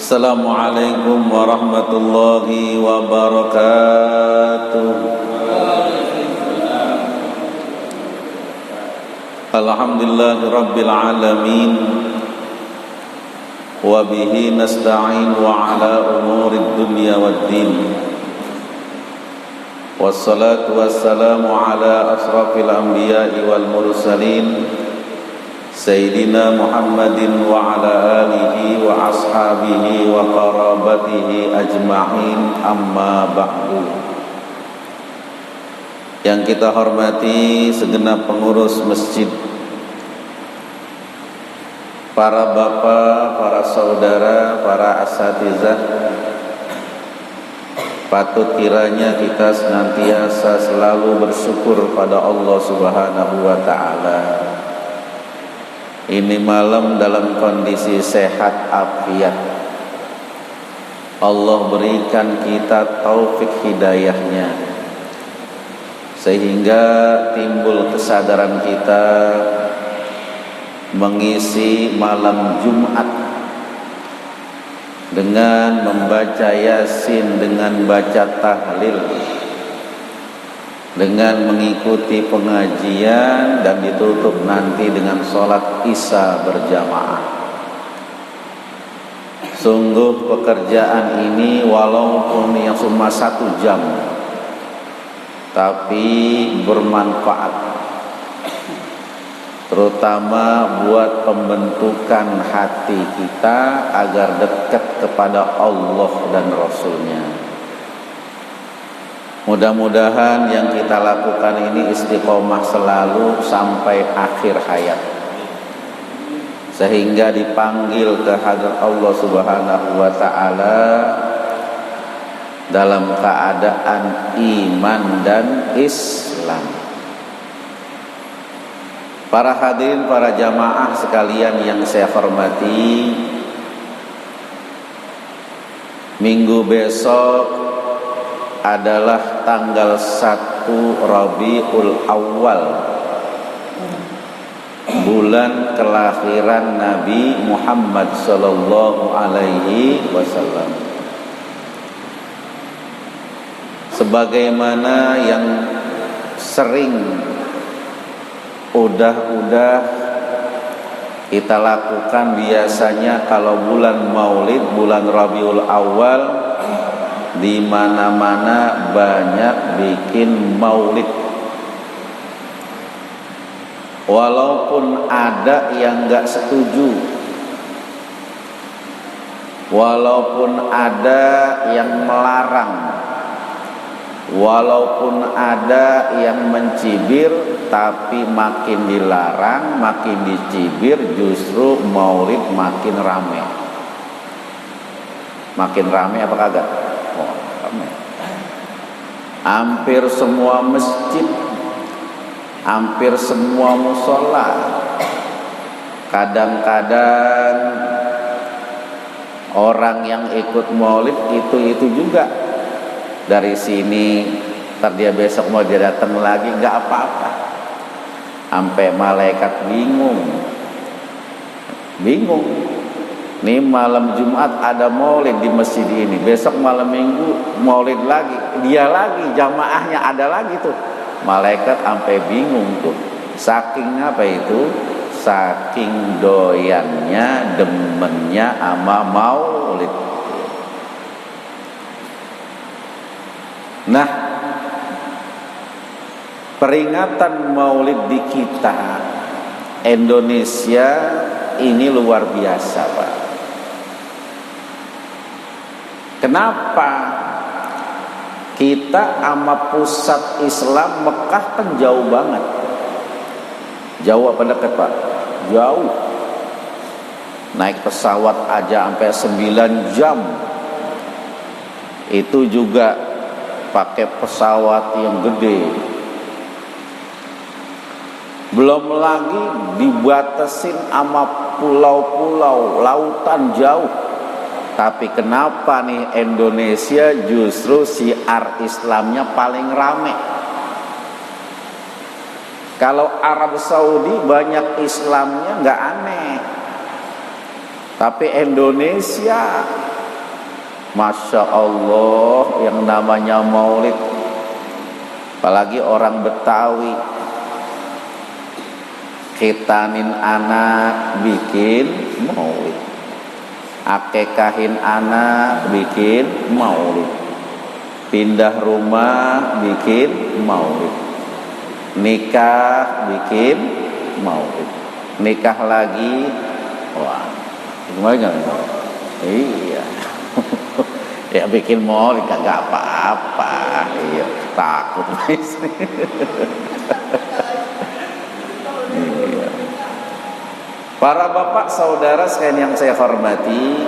Assalamualaikum warahmatullahi wabarakatuh. Alhamdulillahi rabbil alamin. Wa bihi nasta'in wa ala umurid dunya waddin. Wassalatu wassalamu ala asrafil anbiya'i wal mursalin Sayyidina Muhammadin wa ala alihi wa ashabihi wa qarabatihi ajma'in, amma ba'du. Yang kita hormati segenap pengurus masjid, para bapak, para saudara, para asatizah, patut kiranya kita senantiasa selalu bersyukur pada Allah Subhanahu wa ta'ala. Ini malam dalam kondisi sehat afiat. Allah berikan kita taufik hidayahnya, sehingga timbul kesadaran kita mengisi malam Jumat dengan membaca Yasin, dengan baca tahlil, dengan mengikuti pengajian, dan ditutup nanti dengan sholat isya berjamaah. Sungguh pekerjaan ini walaupun yang cuma 1 jam, tapi bermanfaat, terutama buat pembentukan hati kita agar dekat kepada Allah dan Rasulnya. Mudah-mudahan yang kita lakukan ini istiqomah selalu sampai akhir hayat, sehingga dipanggil ke hadirat Allah Subhanahu wa ta'ala dalam keadaan iman dan Islam. Para hadirin, para jamaah sekalian yang saya hormati, minggu besok adalah tanggal 1 Rabiul Awal, bulan kelahiran Nabi Muhammad sallallahu alaihi wasallam. Sebagaimana yang sering udah kita lakukan biasanya kalau bulan Maulid, bulan Rabiul Awal, di mana-mana banyak bikin maulid. Walaupun ada yang enggak setuju, walaupun ada yang melarang, walaupun ada yang mencibir, tapi makin dilarang, makin dicibir, justru maulid makin rame. Makin rame apa kagak? Oh, rame. Hampir semua masjid, hampir semua musola, kadang-kadang orang yang ikut maulid itu juga dari sini, ntar dia besok mau dia datang lagi, nggak apa-apa. Sampai malaikat bingung. Nih malam Jumat ada maulid di masjid ini, besok malam Minggu maulid lagi, dia lagi, jamaahnya ada lagi tuh. Malaikat sampai bingung tuh. Saking apa itu? Saking doyannya, demennya sama maulid. Nah, peringatan maulid di kita Indonesia ini luar biasa, Pak. Kenapa? Kita sama pusat Islam Mekah kan jauh banget. Jauh apa dekat, Pak? Jauh. Naik pesawat aja sampai 9 jam. Itu juga pakai pesawat yang gede. Belum lagi dibatasin sama pulau-pulau, lautan jauh. Tapi kenapa nih Indonesia justru syiar Islamnya paling rame? Kalau Arab Saudi banyak Islamnya nggak aneh, tapi Indonesia Masya Allah, yang namanya maulid, apalagi orang Betawi, khitanin anak bikin maulid, akekahin anak bikin maulid, pindah rumah bikin maulid, nikah bikin maulid, nikah lagi, wah gimana? Iya. Ya bikin maulid kagak apa-apa. Iya, takut istri. Iya. Para bapak saudara sekalian yang saya hormati,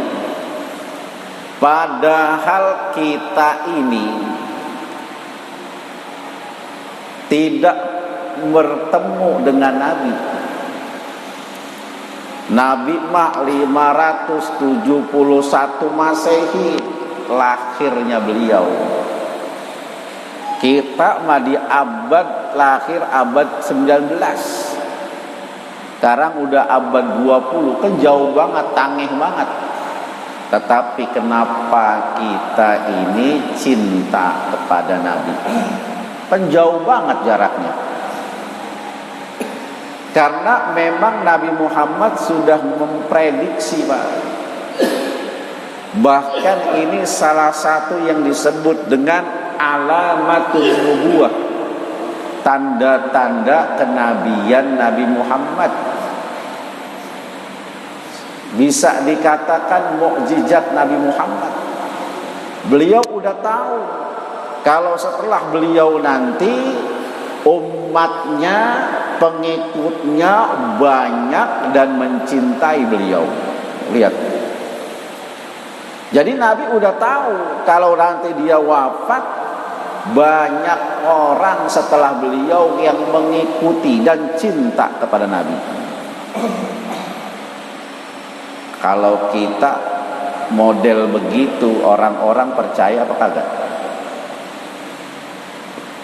padahal kita ini tidak bertemu dengan Nabi. Nabi mah 571 Masehi lahirnya beliau. Kita mah di abad lahir abad 19. Sekarang udah abad 20, kan jauh banget, tangeh banget. Tetapi kenapa kita ini cinta kepada Nabi? Kan jauh banget jaraknya. Karena memang Nabi Muhammad sudah memprediksi, Pak. Bahkan ini salah satu yang disebut dengan alamatul nubuwah, tanda-tanda kenabian Nabi Muhammad. Bisa dikatakan mukjizat Nabi Muhammad. Beliau udah tahu kalau setelah beliau nanti umatnya, pengikutnya banyak dan mencintai beliau. Lihat. Jadi Nabi udah tahu kalau nanti dia wafat, banyak orang setelah beliau yang mengikuti dan cinta kepada Nabi. Kalau kita model begitu, orang-orang percaya apa kagak?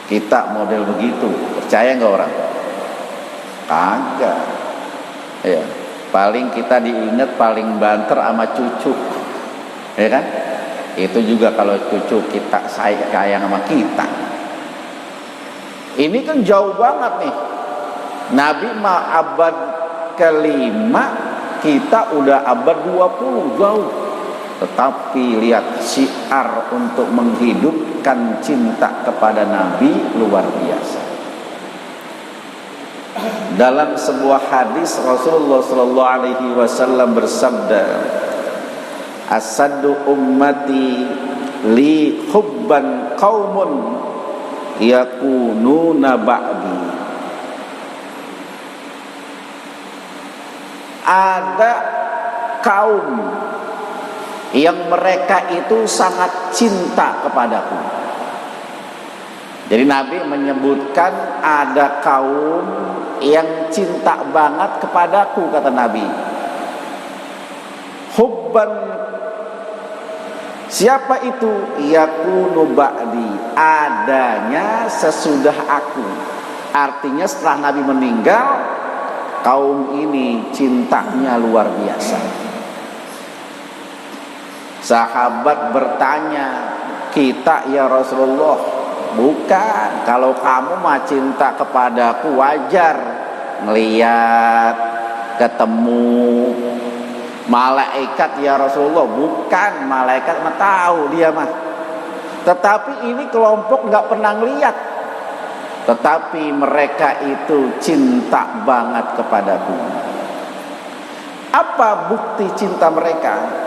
Kita model begitu, percaya nggak orang? Kagak. Ya, paling kita diingat paling banter sama cucu, ya kan? Itu juga kalau cucu kita sayang sama kita. Ini kan jauh banget nih. Nabi mah abad kelima, kita udah abad 20, jauh. Tetapi lihat syiar untuk menghidupkan cinta kepada Nabi luar biasa. Dalam sebuah hadis Rasulullah sallallahu alaihi wasallam bersabda, "Asaddu ummati li hubban qaumun yakununa ba'di." Ada kaum yang mereka itu sangat cinta kepadaku. Jadi Nabi menyebutkan ada kaum yang cinta banget kepadaku, kata Nabi. Hubban, siapa itu? Yakunu ba'di, adanya sesudah aku. Artinya setelah Nabi meninggal, kaum ini cintanya luar biasa. Sahabat bertanya, kita ya Rasulullah? Bukan, kalau kamu mah cinta kepadaku wajar, ngeliat, ketemu malaikat ya Rasulullah. Bukan, malaikat mah tahu dia mah. Tetapi ini kelompok nggak pernah ngeliat, tetapi mereka itu cinta banget kepadaku. Apa bukti cinta mereka?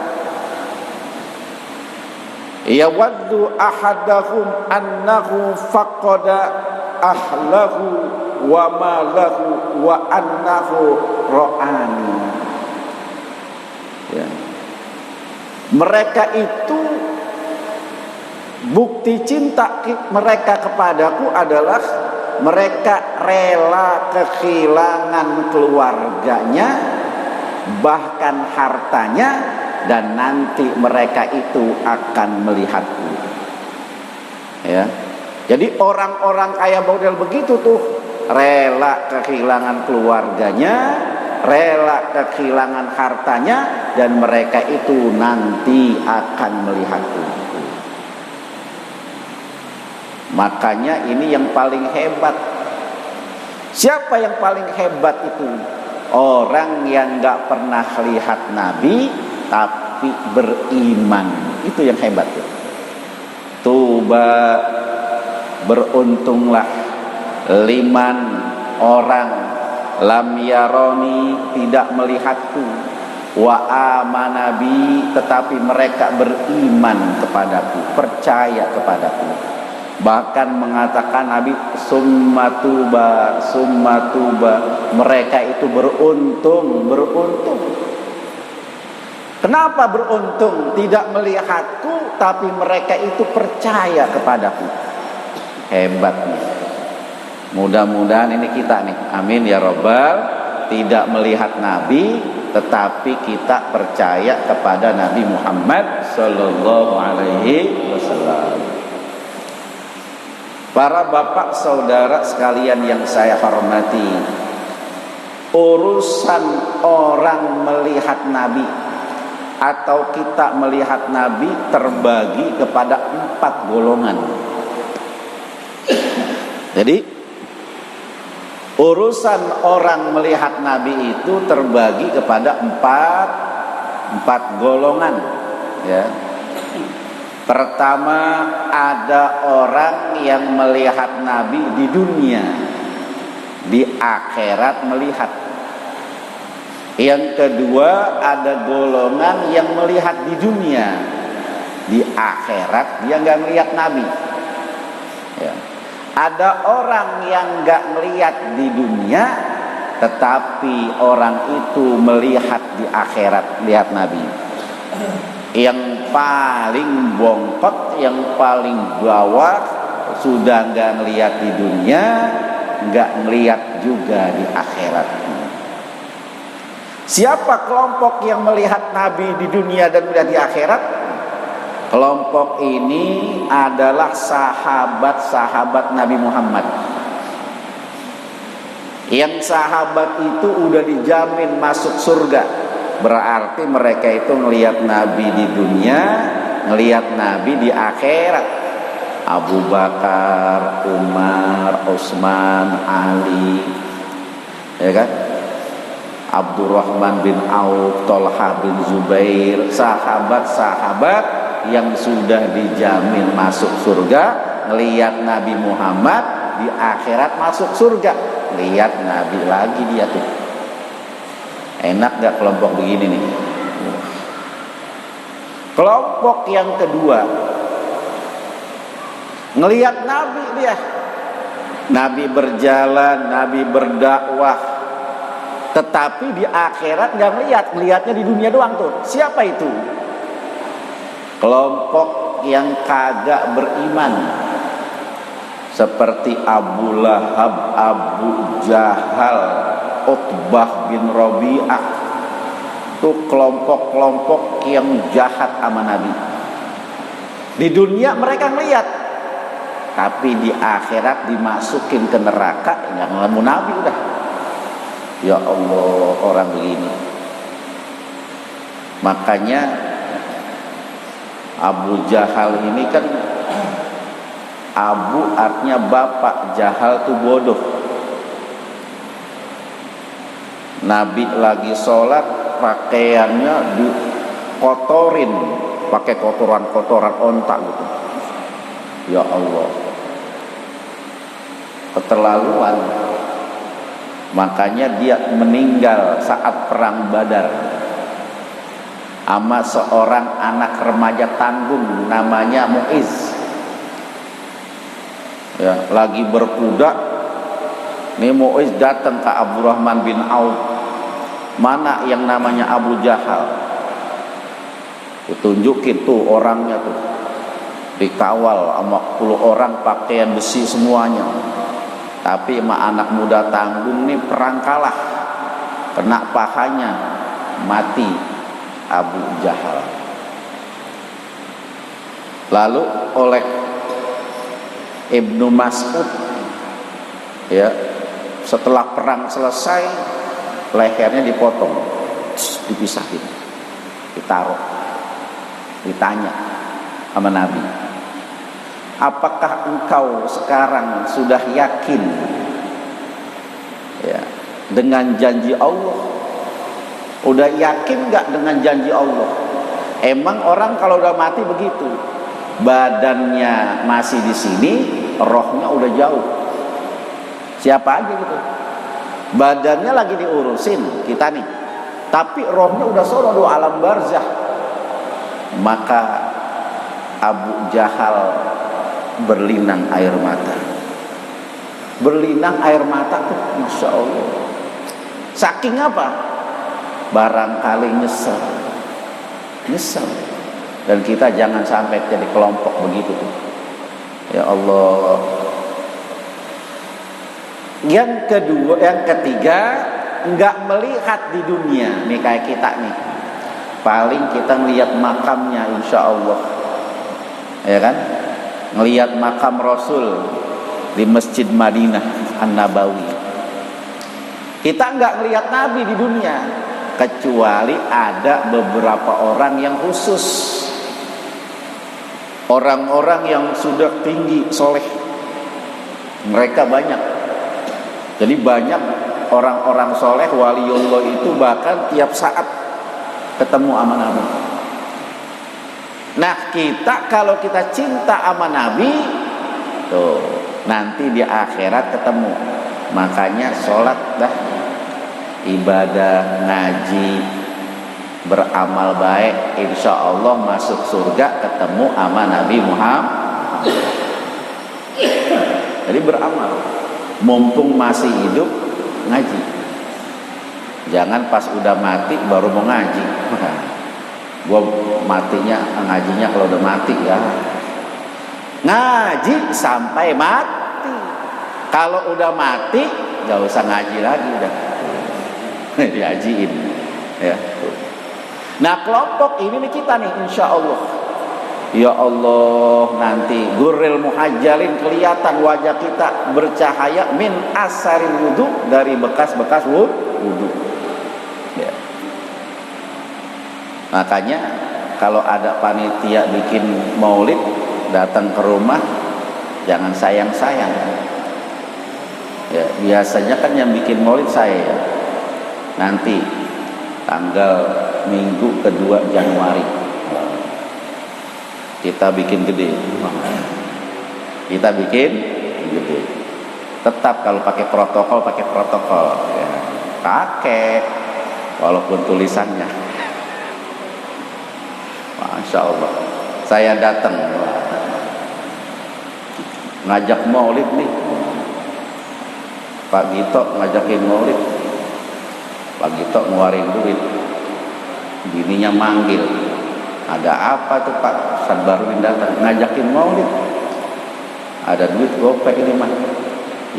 Yawaddu ahadahum annahu faqada ahlahu wa malahu wa annahu ra'ani. Ya. Mereka itu, bukti cinta mereka kepadaku adalah mereka rela kehilangan keluarganya, bahkan hartanya, dan nanti mereka itu akan melihatku. Ya. Jadi orang-orang kaya model begitu tuh, rela kehilangan keluarganya, rela kehilangan hartanya, dan mereka itu nanti akan melihatku. Makanya ini yang paling hebat. Siapa yang paling hebat itu? Orang yang gak pernah lihat Nabi tapi beriman. Itu yang hebat ya. Tuba, beruntunglah liman orang lam yaroni, tidak melihatku, wa amanabi, tetapi mereka beriman kepadaku, percaya kepadaku. Bahkan mengatakan Nabi summa tuba, mereka itu beruntung. Kenapa beruntung? Tidak melihatku tapi mereka itu percaya kepadaku. Hebat nih. Mudah-mudahan ini kita nih, amin ya robbal, tidak melihat Nabi tetapi kita percaya kepada Nabi Muhammad sallallahu alaihi wasallam. Para bapak saudara sekalian yang saya hormati, urusan orang melihat Nabi atau kita melihat Nabi terbagi kepada 4 golongan. Jadi urusan orang melihat Nabi itu terbagi kepada 4 golongan ya. Pertama, ada orang yang melihat Nabi di dunia, di akhirat melihat. Yang kedua, ada golongan yang melihat di dunia, di akhirat dia nggak melihat Nabi ya. Ada orang yang nggak melihat di dunia tetapi orang itu melihat di akhirat, lihat Nabi. Yang paling bongkot, yang paling bawah sudah nggak ngelihat di dunia, nggak ngelihat juga di akhirat. Siapa kelompok yang melihat Nabi di dunia dan melihat di akhirat? Kelompok ini adalah sahabat-sahabat Nabi Muhammad. Yang sahabat itu udah dijamin masuk surga. Berarti mereka itu ngelihat Nabi di dunia, ngelihat Nabi di akhirat. Abu Bakar, Umar, Utsman, Ali, ya kan? Abdurrahman bin Auf, Thalhah bin Zubair, sahabat-sahabat yang sudah dijamin masuk surga, ngelihat Nabi Muhammad di akhirat masuk surga. Lihat Nabi lagi dia tuh. Enak gak kelompok begini nih? Kelompok yang kedua, ngelihat Nabi dia. Nabi berjalan, Nabi berdakwah, tetapi di akhirat gak ngelihatnya di dunia doang tuh. Siapa itu? Kelompok yang kagak beriman, seperti Abu Lahab, Abu Jahal, Utbah bin Rabi'ah. Itu kelompok-kelompok yang jahat sama Nabi. Di dunia mereka ngelihat, tapi di akhirat dimasukin ke neraka, yang ngelamun Nabi udah. Ya Allah, orang begini. Makanya Abu Jahal ini kan, Abu artinya bapak, Jahal tuh bodoh. Nabi lagi sholat, pakaiannya dikotorin, pakai kotoran-kotoran ontak gitu. Ya Allah, keterlaluan. Makanya dia meninggal saat perang Badar sama seorang anak remaja tanggung namanya Muiz. Ya, lagi berkuda, nih Muiz datang ke Abdurrahman bin Auf. Mana yang namanya Abu Jahal? Ditunjukin tuh orangnya tuh, dikawal sama 10 orang pakaian besi semuanya. Tapi sama anak muda tanggung nih perang kalah, kena pahanya, mati Abu Jahal. Lalu oleh Ibnu Mas'ud ya, setelah perang selesai, lehernya dipotong, dipisahin, ditaruh, ditanya sama Nabi, apakah engkau sekarang sudah yakin ya dengan janji Allah? Udah yakin gak dengan janji Allah? Emang orang kalau udah mati begitu, badannya masih di sini, rohnya udah jauh. Siapa aja gitu, badannya lagi diurusin kita nih, tapi rohnya udah sono di alam barzah. Maka Abu Jahal berlinang air mata. Berlinang air mata tuh, Masya Allah. Saking apa? Barangkali nyesel. Dan kita jangan sampai jadi kelompok begitu tuh. Ya Allah. Yang ketiga, enggak melihat di dunia nih kayak kita nih. Paling kita melihat makamnya, insya Allah, ya kan? Ngelihat makam Rasul di Masjid Madinah An-Nabawi. Kita enggak melihat Nabi di dunia, kecuali ada beberapa orang yang khusus, orang-orang yang sudah tinggi soleh. Mereka banyak. Jadi banyak orang-orang soleh, waliullah itu bahkan tiap saat ketemu sama Nabi. Nah, kita kalau kita cinta sama Nabi, tuh nanti di akhirat ketemu. Makanya sholat dah, ibadah, ngaji, beramal baik, insya Allah masuk surga ketemu sama Nabi Muhammad. Jadi beramal, mumpung masih hidup ngaji. Jangan pas udah mati baru mau ngaji. Gua matinya ngajinya kalau udah mati ya. Ngaji sampai mati. Kalau udah mati gak usah ngaji lagi udah. Diajiin ya. Nah, kelompok ini nih kita nih, insya Allah. Ya Allah, nanti gurril muhajjalin, kelihatan wajah kita bercahaya min asaril wudu, dari bekas-bekas wudu. Ya. Makanya kalau ada panitia bikin maulid, datang ke rumah jangan sayang-sayang. Ya, biasanya kan yang bikin maulid saya. Nanti tanggal Minggu kedua Januari kita bikin gede. Kita bikin gede. Tetap kalau pakai protokol ya. Pakai walaupun tulisannya. Masya Allah. Saya datang ngajak maulid nih. Pak Gito ngajakin maulid. Pak Gito ngeluarin duit. Bininya manggil. Ada apa tuh Pak? Sadbaruddin datang ngajakin maulid. Ada duit gopek ini mah.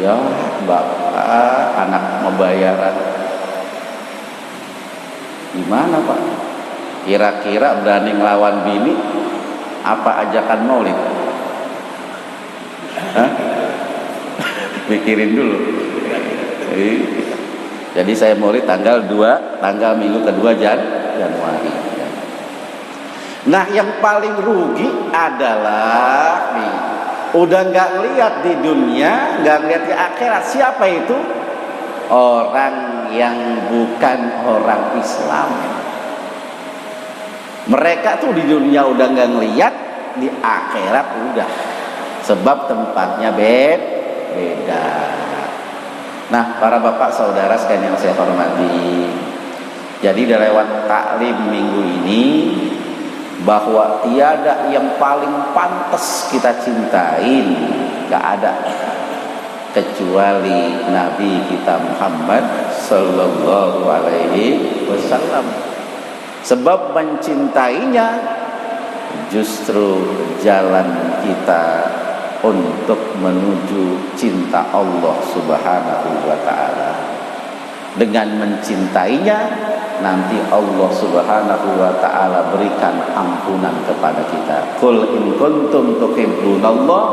Ya bapak, anak mau bayaran. Gimana Pak? Kira-kira berani ngelawan bini apa ajakan maulid? Hah? Mikirin dulu. Jadi saya maulid tanggal Minggu kedua Januari. Nah, yang paling rugi adalah nih, udah nggak lihat di dunia, nggak lihat di akhirat. Siapa itu? Orang yang bukan orang Islam. Mereka tuh di dunia udah nggak ngelihat, di akhirat udah. Sebab tempatnya beda. Nah, para bapak saudara sekalian yang saya hormati, jadi lewat taklim minggu ini, bahwa tiada yang paling pantas kita cintain, gak ada, kecuali Nabi kita Muhammad Sallallahu Alaihi Wasallam. Sebab mencintainya justru jalan kita untuk menuju cinta Allah Subhanahu wa Ta'ala. Dengan mencintainya, nanti Allah Subhanahu wa Ta'ala berikan ampunan kepada kita. Qul in kuntum tuhibbunallah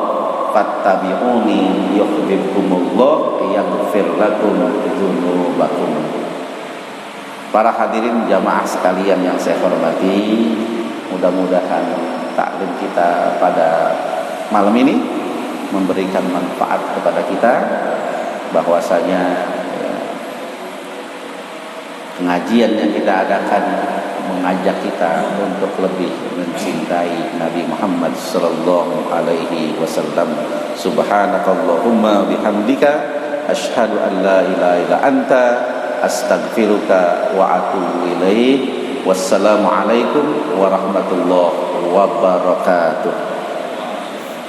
fattabi'uni yuhibbukumullah yaghfir lakum dzunubakum. Para hadirin jamaah sekalian yang saya hormati, mudah-mudahan taklim kita pada malam ini memberikan manfaat kepada kita, bahwasanya pengajian yang kita adakan mengajak kita untuk lebih mencintai Nabi Muhammad sallallahu alaihi wasallam. Subhanakallahumma bihamdika asyhadu an la ilaha illa anta astaghfiruka wa atubu ilaik. Wassalamu alaikum warahmatullahi wabarakatuh.